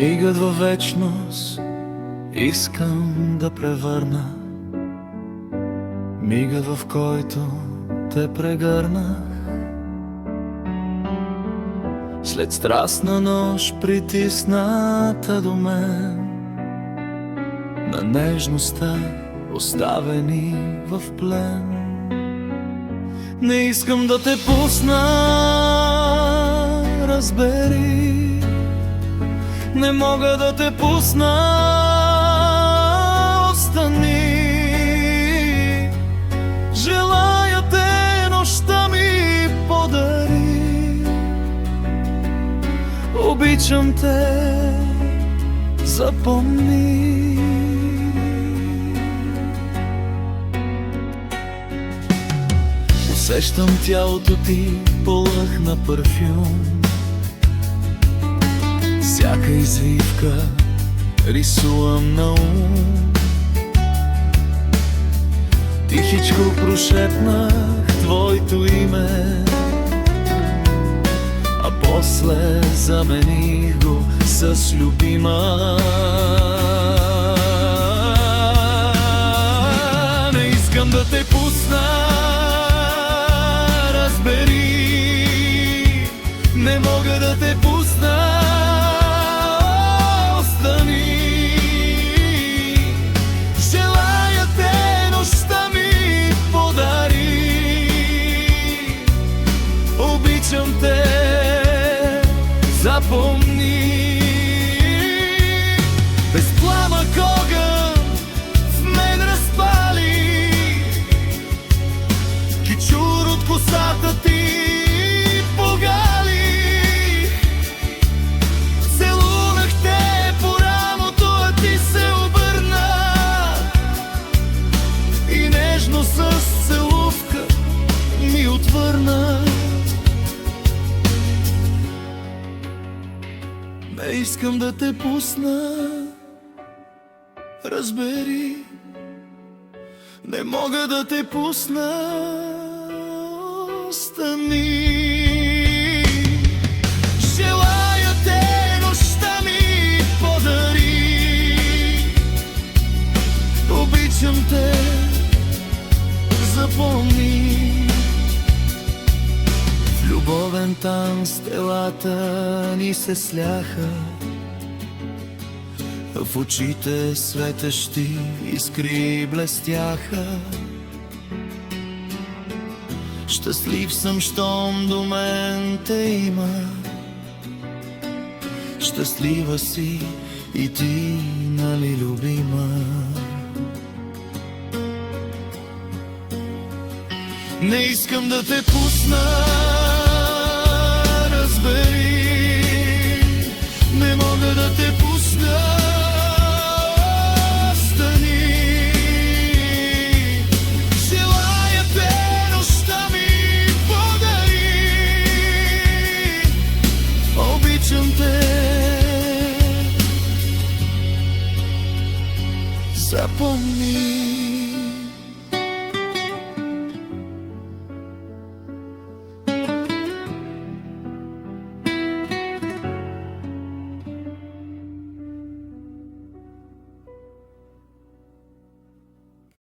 Мигът във вечност искам да превърна, мигът, в който те прегърнах. След страстна нощ, притисната до мен, на нежността оставени в плен. Не искам да те пусна, разбери, не мога да те пусна, остани. Желая те, нощта ми подари, обичам те, запомни. Усещам тялото ти полъх на парфюм, всяка извивка рисувам на ум. Тихичко прошепнах твоето име, а после замених го с любима. Не искам да те пусна, разбери, не мога да те пусна, остани. Желая те, нощта ми подари, обичам те, запомни. Без пламък огън в мен разпали, кичур от косата ти погали. Целунах те по рамото, а ти се обърна и нежно с целувка ми отвърна. Не искам да те пусна, разбери, не мога да те пусна, остани. Желая те, нощта ми подари, обичам те, запомни. В любовен танц телата ни се сляха, в очите светещи искри блестяха. Щастлив съм, щом до мен те има, щастлива си и ти, нали, любима? Не искам да те пусна, разбери, не мога да те пусна, остани. Желая те, нощта ми подари, обичам те, запомни.